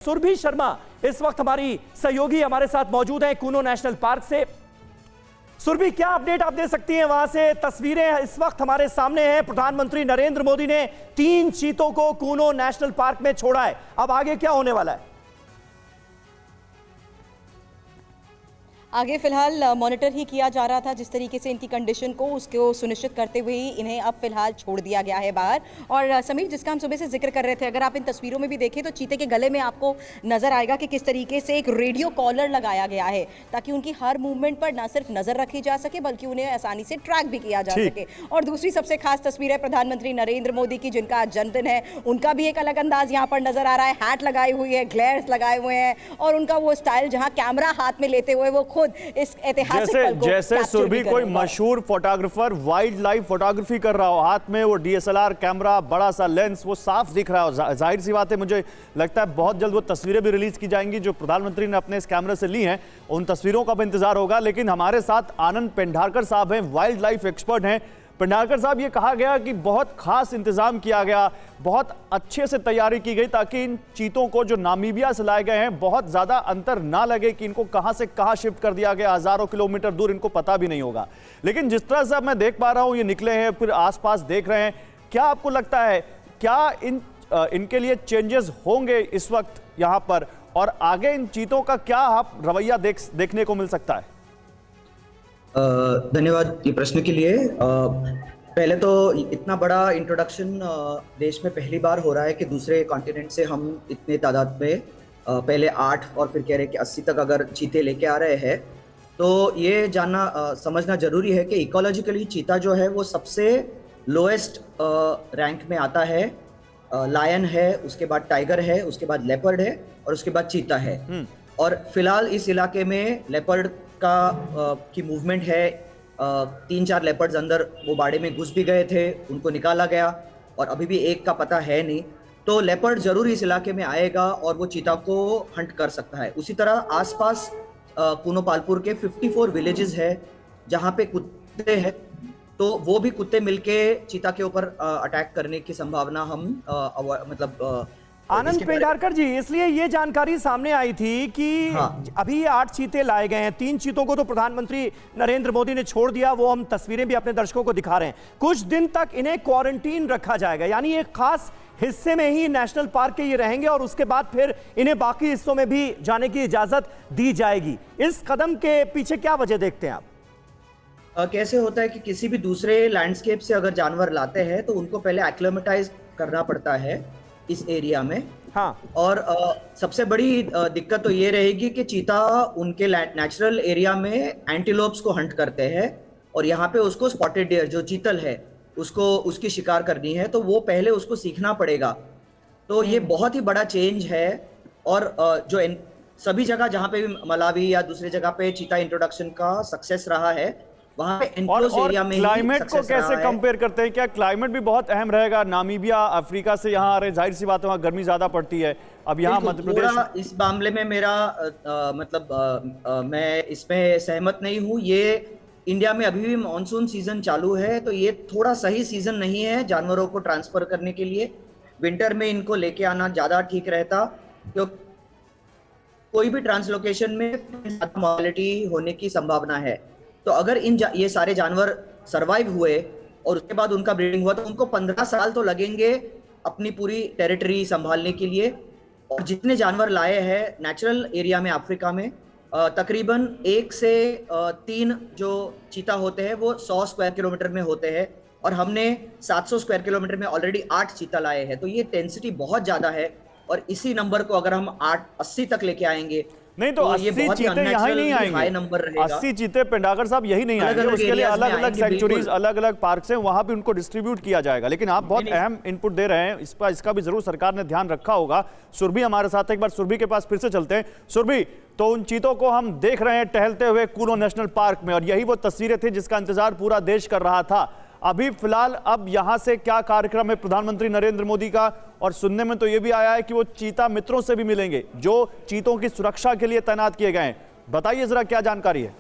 सुरभि शर्मा इस वक्त हमारी सहयोगी हमारे साथ मौजूद है कूनो नेशनल पार्क से। सुरभि, क्या अपडेट आप दे सकती हैं वहां से? तस्वीरें इस वक्त हमारे सामने हैं। प्रधानमंत्री नरेंद्र मोदी ने 3 चीतों को कूनो नेशनल पार्क में छोड़ा है। अब आगे क्या होने वाला है? आगे फिलहाल मॉनिटर ही किया जा रहा था जिस तरीके से इनकी कंडीशन को उसको सुनिश्चित करते हुए ही इन्हें अब फिलहाल छोड़ दिया गया है बाहर। और समीर, जिसका हम सुबह से जिक्र कर रहे थे, अगर आप इन तस्वीरों में भी देखें तो चीते के गले में आपको नजर आएगा कि किस तरीके से एक रेडियो कॉलर लगाया गया है ताकि उनकी हर मूवमेंट पर न सिर्फ नजर रखी जा सके बल्कि उन्हें आसानी से ट्रैक भी किया जा सके। और दूसरी सबसे खास तस्वीर है प्रधानमंत्री नरेंद्र मोदी की, जिनका आज जन्मदिन है। उनका भी एक अलग अंदाज यहाँ पर नजर आ रहा है। हैट लगाई हुई है, ग्लेयर्स लगाए हुए हैं और उनका वो स्टाइल जहाँ कैमरा हाथ में लेते हुए वो इस ऐतिहासिक पल को जैसे सुरभि कोई मशहूर फोटोग्राफर वाइल्ड लाइफ फोटोग्राफी कर रहा हो, हाथ में वो डीएसएलआर कैमरा, बड़ा सा लेंस, वो साफ दिख रहा हो। जाहिर सी बात है, मुझे लगता है बहुत जल्द वो तस्वीरें भी रिलीज की जाएंगी जो प्रधानमंत्री ने अपने इस कैमरे से ली हैं। उन तस्वीरों का भी इंतजार होगा। लेकिन हमारे साथ आनंद पेंढारकर साहब हैं, वाइल्ड लाइफ एक्सपर्ट हैं। पेंढारकर साहब, ये कहा गया कि बहुत खास इंतजाम किया गया, बहुत अच्छे से तैयारी की गई ताकि इन चीतों को जो नामीबिया से लाए गए हैं बहुत ज्यादा अंतर ना लगे कि इनको कहां से कहां शिफ्ट कर दिया गया। हजारों किलोमीटर दूर, इनको पता भी नहीं होगा। लेकिन जिस तरह से अब मैं देख पा रहा हूं, ये निकले हैं, फिर आसपास देख रहे हैं, क्या आपको लगता है क्या इनके लिए चेंजेस होंगे इस वक्त यहां पर, और आगे इन चीतों का क्या रवैया देखने को मिल सकता है? धन्यवाद ये प्रश्न के लिए। पहले तो इतना बड़ा इंट्रोडक्शन देश में पहली बार हो रहा है कि दूसरे कॉन्टिनेंट से हम इतने तादाद में पहले 8 और फिर कह रहे हैं कि 80 तक अगर चीते लेके आ रहे हैं, तो ये जानना समझना जरूरी है कि इकोलॉजिकली चीता जो है वो सबसे लोएस्ट रैंक में आता है। लायन है, उसके बाद टाइगर है, उसके बाद लेपर्ड है और उसके बाद चीता है। और फिलहाल इस इलाके में लेपर्ड की मूवमेंट है। 3-4 लेपर्ड्स अंदर वो बाड़े में घुस भी गए थे, उनको निकाला गया और अभी भी एक का पता है नहीं। तो लेपर्ड जरूर इस इलाके में आएगा और वो चीता को हंट कर सकता है। उसी तरह आसपास कूनो पालपुर के 54 विलेजेस है जहाँ पे कुत्ते हैं, तो वो भी कुत्ते मिलके चीता के ऊपर अटैक करने की संभावना हम आनंद पेंढारकर जी, इसलिए ये जानकारी सामने आई थी कि अभी ये 8 चीते लाए गए हैं। 3 चीतों को तो प्रधानमंत्री नरेंद्र मोदी ने छोड़ दिया, वो हम तस्वीरें भी अपने दर्शकों को दिखा रहे हैं। कुछ दिन तक इन्हें क्वारंटीन रखा जाएगा, यानी एक खास हिस्से में ही नेशनल पार्क के ये रहेंगे और उसके बाद फिर इन्हें बाकी हिस्सों में भी जाने की इजाजत दी जाएगी। इस कदम के पीछे क्या वजह देखते हैं आप? कैसे होता है कि किसी भी दूसरे लैंडस्केप से अगर जानवर लाते हैं तो उनको पहले एक्लेमेटाइज करना पड़ता है इस एरिया में। और सबसे बड़ी दिक्कत तो ये रहेगी कि चीता उनके नेचुरल एरिया में एंटीलोप्स को हंट करते हैं और यहाँ पे उसको स्पॉटेड डियर जो चीतल है उसको उसकी शिकार करनी है, तो वो पहले उसको सीखना पड़ेगा। तो ये बहुत ही बड़ा चेंज है। और जो सभी जगह जहाँ पे भी मलावी या दूसरी जगह पे चीता इंट्रोडक्शन का सक्सेस रहा है, वहाँ पे एनक्लोज एरिया में क्लाइमेट को कैसे कंपेयर करते हैं? क्या क्लाइमेट भी बहुत अहम रहेगा? नामीबिया अफ्रीका से यहाँ आ रहे, जाहिर सी बात है वहाँ गर्मी ज्यादा पड़ती है। अब यहाँ मध्य प्रदेश, इस मामले में मेरा मैं इसमें सहमत नहीं हूँ। ये इंडिया में अभी भी मानसून सीजन चालू है, तो ये थोड़ा सही सीजन नहीं है जानवरों को ट्रांसफर करने के लिए। विंटर में इनको लेके आना ज्यादा ठीक रहता, क्योंकि कोई भी ट्रांसलोकेशन में मॉर्टेलिटी होने की संभावना है। तो अगर ये सारे जानवर सरवाइव हुए और उसके बाद उनका ब्रीडिंग हुआ तो उनको 15 साल तो लगेंगे अपनी पूरी टेरिटरी संभालने के लिए। और जितने जानवर लाए हैं नेचुरल एरिया में अफ्रीका में, तकरीबन 1 से 3 जो चीता होते हैं वो 100 स्क्वायर किलोमीटर में होते हैं और हमने 700 स्क्वायर किलोमीटर में ऑलरेडी 8 चीता लाए हैं। तो ये डेंसिटी बहुत ज्यादा है और इसी नंबर को अगर हम 80 तक लेके आएंगे नहीं तो 80 चीते यहाँ ही नहीं आएंगे। 80 चीते पेंढारकर साहब यही नहीं आएंगे, उसके लिए अलग अलग सेंचुरीज, अलग अलग पार्क्स हैं, वहां पे उनको डिस्ट्रीब्यूट किया जाएगा। लेकिन आप बहुत अहम इनपुट दे रहे हैं, इसका भी जरूर सरकार ने ध्यान रखा होगा। सुरभि हमारे साथ, एक बार सुरभि के पास फिर से चलते हैं। सुरभि, तो उन चीतों को हम देख रहे हैं टहलते हुए कूनो नेशनल पार्क में और यही वो तस्वीरें थी जिसका इंतजार पूरा देश कर रहा था। अभी फिलहाल अब यहां से क्या कार्यक्रम है प्रधानमंत्री नरेंद्र मोदी का? और सुनने में तो यह भी आया है कि वो चीता मित्रों से भी मिलेंगे जो चीतों की सुरक्षा के लिए तैनात किए गए हैं। बताइए जरा क्या जानकारी है?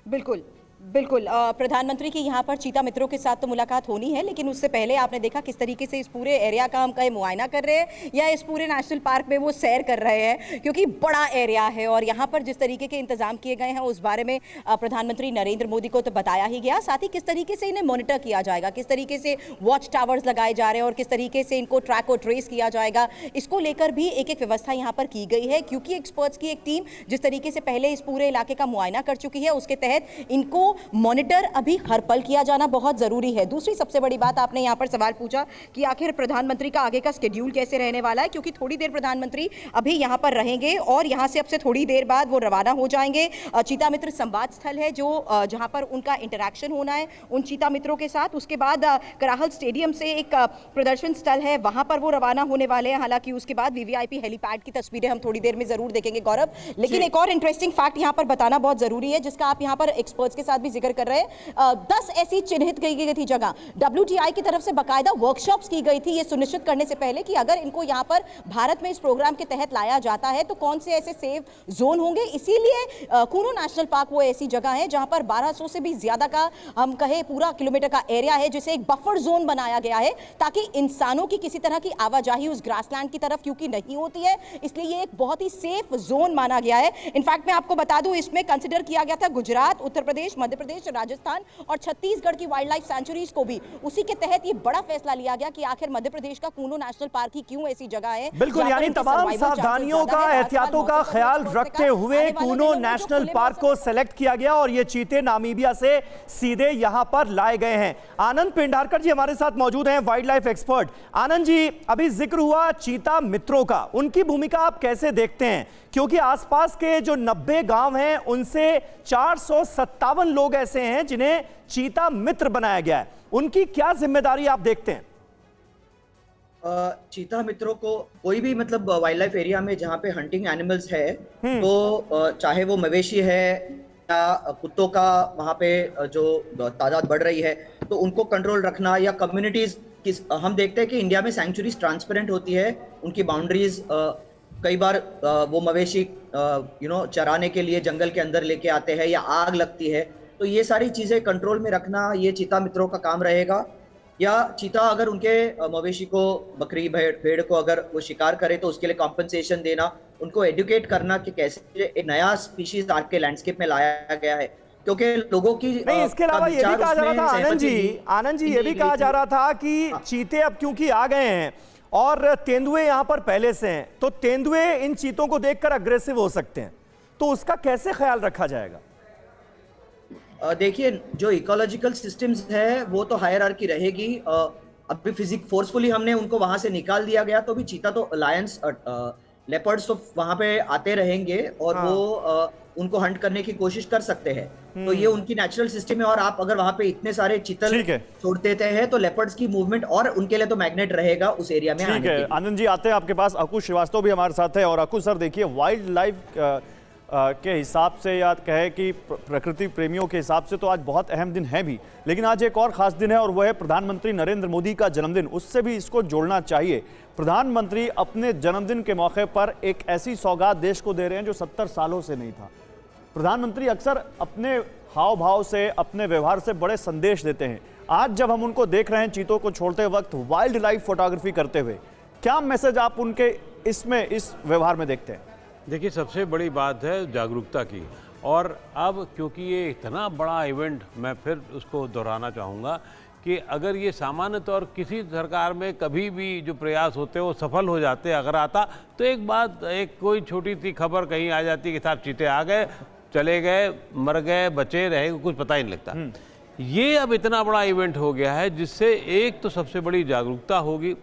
बिल्कुल, बिल्कुल प्रधानमंत्री की यहाँ पर चीता मित्रों के साथ तो मुलाकात होनी है, लेकिन उससे पहले आपने देखा किस तरीके से इस पूरे एरिया का हम कहीं मुआयना कर रहे हैं या इस पूरे नेशनल पार्क में वो सैर कर रहे हैं, क्योंकि बड़ा एरिया है और यहाँ पर जिस तरीके के इंतजाम किए गए हैं उस बारे में प्रधानमंत्री नरेंद्र मोदी को तो बताया ही गया, साथ ही किस तरीके से इन्हें मॉनिटर किया जाएगा, किस तरीके से वॉच टावर्स लगाए जा रहे हैं और किस तरीके से इनको ट्रैक और ट्रेस किया जाएगा, इसको लेकर भी एक एक व्यवस्था यहाँ पर की गई है। क्योंकि एक्सपर्ट्स की एक टीम जिस तरीके से पहले इस पूरे इलाके का मुआयना कर चुकी है, उसके तहत इनको मॉनिटर अभी हर पल किया जाना बहुत जरूरी है। दूसरी सबसे बड़ी बात, आपने यहाँ पर सवाल पूछा कि आखिर प्रधानमंत्री का आगे का शेड्यूल कैसे रहने वाला है, क्योंकि थोड़ी देर प्रधानमंत्री अभी यहाँ पर रहेंगे और यहाँ से अब से थोड़ी देर बाद वो रवाना हो जाएंगे। चीता मित्र संवाद स्थल है जो जहाँ पर उनका इंटरैक्शन होना है उन चीता मित्रों के साथ। उसके बाद कराहल स्टेडियम से एक प्रदर्शन स्थल है, वहां पर वो रवाना होने वाले हैं। हालांकि उसके बाद वीवीआईपी हेलीपैड की तस्वीरें हम थोड़ी देर में जरूर देखेंगे गौरव, लेकिन एक और इंटरेस्टिंग फैक्ट यहाँ पर बताना बहुत जरूरी है, जिसका आप यहाँ पर एक्सपर्ट्स के साथ भी जिक्र कर रहे हैं। 10 ऐसी चिन्हित की गई थी जगह, WTI की तरफ से बाकायदा वर्कशॉप्स की गई थी ये सुनिश्चित करने से पहले कि अगर इनको यहाँ पर भारत में इस प्रोग्राम के तहत लाया जाता है तो कौन से ऐसे सेफ जोन होंगे। इसीलिए कूनो नेशनल पार्क वो ऐसी जगह है जहां पर 1200 से भी ज्यादा का हम कहे पूरा किलोमीटर का एरिया है, जिसे एक बफर जोन बनाया गया है ताकि इंसानों की किसी तरह की आवाजाही उस ग्रासलैंड की तरफ क्योंकि नहीं होती है, इसलिए ये एक बहुत ही सेफ जोन माना गया है। इनफैक्ट मैं आपको बता दूं, इसमें कंसिडर किया गया था गुजरात, उत्तर प्रदेश, मध्य प्रदेश, राजस्थान और छत्तीसगढ़ की वाइल्ड लाइफ सेंचुरीज को भी। उसी के तहत ये बड़ा फैसला लिया गया कि आखिर मध्य प्रदेश का कूनो नेशनल पार्क ही क्यों ऐसी जगह है। बिल्कुल, यानी तमाम सावधानियों का, एहतियातों का ख्याल रखते हुए कूनो नेशनल पार्क को सेलेक्ट किया गया और ये चीते नामीबिया से सीधे यहां पर लाए गए हैं। आनंद पेंढारकर जी हमारे साथ मौजूद हैं, wild life expert. Anand ji, अभी जिक्र हुआ चीता मित्रों का, उनकी भूमिका आप कैसे देखते हैं? क्योंकि आसपास के जो 90 गांव हैं उनसे 457 लोग ऐसे हैं जिन्हें चीता मित्र बनाया गया है, उनकी क्या जिम्मेदारी आप देखते हैं? चीता मित्रों को कोई भी मतलब वाइल्ड लाइफ एरिया में जहाँ पे हंटिंग एनिमल्स है, तो चाहे वो मवेशी है या कुत्तों का वहाँ पे जो तादाद बढ़ रही है, तो उनको कंट्रोल रखना या कम्युनिटीज हम देखते हैं कि इंडिया में सैंक्चुरीज ट्रांसपेरेंट होती है, उनकी बाउंड्रीज कई बार वो मवेशी चराने के लिए जंगल के अंदर लेके आते हैं या आग लगती है, तो ये सारी चीजें कंट्रोल में रखना ये चीता मित्रों का काम रहेगा। या चीता अगर उनके मवेशी को, बकरी भेड़ को अगर वो शिकार करे तो उसके लिए कॉम्पनसेशन देना, उनको एडुकेट करना कि कैसे एक नया स्पीशीज आज के लैंडस्केप में लाया गया है, क्योंकि लोगों की नहीं, इसके अलावा ये भी कहा जा रहा था आनंद जी ये भी कहा जा रहा था कि चीते अब क्योंकि आ गए हैं और तेंदुए यहां पर पहले से हैं, तो तेंदुए इन चीतों को देखकर अग्रेसिव हो सकते हैं, तो उसका कैसे ख्याल रखा जाएगा? देखिए, जो इकोलॉजिकल सिस्टम्स है वो तो हायरार्की रहेगी। अभी फोर्सफुली हमने उनको वहां से निकाल दिया गया, तो भी चीता तो लायंस लेपर्ड्स तो वहां पे आते रहेंगे और वो उनको हंट करने की कोशिश कर सकते हैं, तो ये उनकी नेचुरल सिस्टम है। और आप अगर वहां पे इतने सारे चीतल छोड़ देते हैं तो लेपर्ड्स की मूवमेंट और उनके लिए तो मैग्नेट रहेगा उस एरिया में। ठीक है आनंद जी, आते हैं आपके पास। अकुश श्रीवास्तव भी हमारे साथ है। और अकुश सर, देखिए वाइल्ड लाइफ के हिसाब से या कहे कि प्रकृति प्रेमियों के हिसाब से तो आज बहुत अहम दिन है भी, लेकिन आज एक और खास दिन है और वह है प्रधानमंत्री नरेंद्र मोदी का जन्मदिन। उससे भी इसको जोड़ना चाहिए। प्रधानमंत्री अपने जन्मदिन के मौके पर एक ऐसी सौगात देश को दे रहे हैं जो 70 सालों से नहीं था। प्रधानमंत्री अक्सर अपने हाव भाव से, अपने व्यवहार से बड़े संदेश देते हैं। आज जब हम उनको देख रहे हैं चीतों को छोड़ते वक्त वाइल्ड लाइफ फोटोग्राफी करते हुए, क्या मैसेज आप उनके इस व्यवहार में देखते हैं? देखिए, सबसे बड़ी बात है जागरूकता की। और अब क्योंकि ये इतना बड़ा इवेंट, मैं फिर उसको दोहराना चाहूँगा कि अगर ये सामान्य तौर किसी सरकार में कभी भी जो प्रयास होते वो सफल हो जाते, अगर आता तो एक कोई छोटी सी खबर कहीं आ जाती कि साहब चीते आ गए, चले गए, मर गए, बचे रहे, कुछ पता ही नहीं लगता। ये अब इतना बड़ा इवेंट हो गया है जिससे एक तो सबसे बड़ी जागरूकता होगी,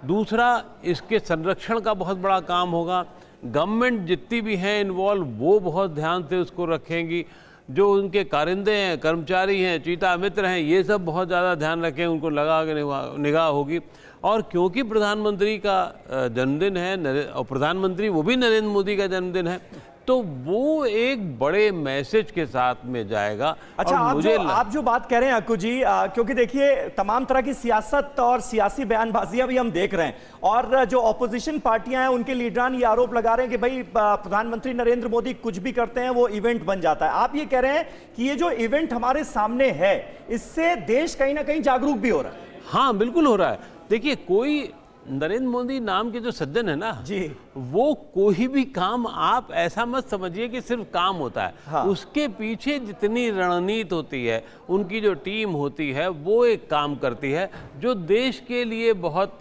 दूसरा इसके संरक्षण का बहुत बड़ा काम होगा। गवर्नमेंट जितनी भी हैं इन्वॉल्व वो बहुत ध्यान से उसको रखेंगी। जो उनके कारिंदे हैं, कर्मचारी हैं, चीता मित्र हैं, ये सब बहुत ज़्यादा ध्यान रखें, उनको लगा के निगाह होगी। और क्योंकि प्रधानमंत्री का जन्मदिन है और प्रधानमंत्री वो भी नरेंद्र मोदी का जन्मदिन है, तो वो एक बड़े मैसेज के साथ में जाएगा। अच्छा, और आप जो बात कह रहे हैं अक्कू जी, क्योंकि देखिए तमाम तरह की सियासत और सियासी बयानबाजियां भी हम देख रहे हैं, और जो ऑपोजिशन पार्टियां हैं उनके लीडरान ये आरोप लगा रहे हैं कि भाई प्रधानमंत्री नरेंद्र मोदी कुछ भी करते हैं वो इवेंट बन जाता है। आप ये कह रहे हैं कि ये जो इवेंट हमारे सामने है इससे देश कहीं ना कहीं जागरूक भी हो रहा है। हाँ, बिल्कुल हो रहा है। देखिए, कोई नरेंद्र मोदी नाम के जो सज्जन है ना जी, वो कोई भी काम, आप ऐसा मत समझिए कि सिर्फ काम होता है। हाँ। उसके पीछे जितनी रणनीति होती है, उनकी जो टीम होती है, वो एक काम करती है जो देश के लिए बहुत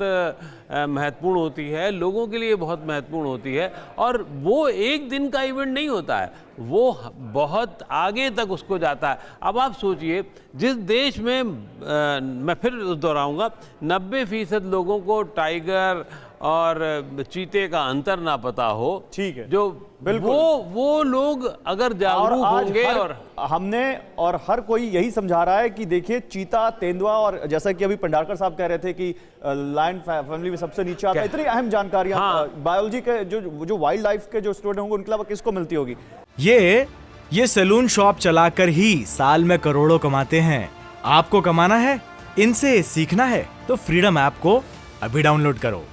महत्वपूर्ण होती है, लोगों के लिए बहुत महत्वपूर्ण होती है। और वो एक दिन का इवेंट नहीं होता है, वो बहुत आगे तक उसको जाता है। अब आप सोचिए, जिस देश में मैं फिर दोहराऊंगा, 90% लोगों को टाइगर और चीते का अंतर ना पता हो, ठीक है, जो बिल्कुल, वो लोग अगर जागरूक होंगे, और हमने और हर कोई यही समझा रहा है कि देखिए चीता, तेंदुआ, और जैसा कि अभी भंडारकर साहब कह रहे थे कि लायन फैमिली में सबसे नीचे आता है, इतनी अहम जानकारियां बायोलॉजी के जो वाइल्ड लाइफ के जो स्टूडेंट होंगे उनके अलावा किसको मिलती होगी। ये सैलून शॉप चलाकर ही साल में करोड़ों कमाते हैं। आपको कमाना है, इनसे सीखना है तो फ्रीडम ऐप को अभी डाउनलोड करो।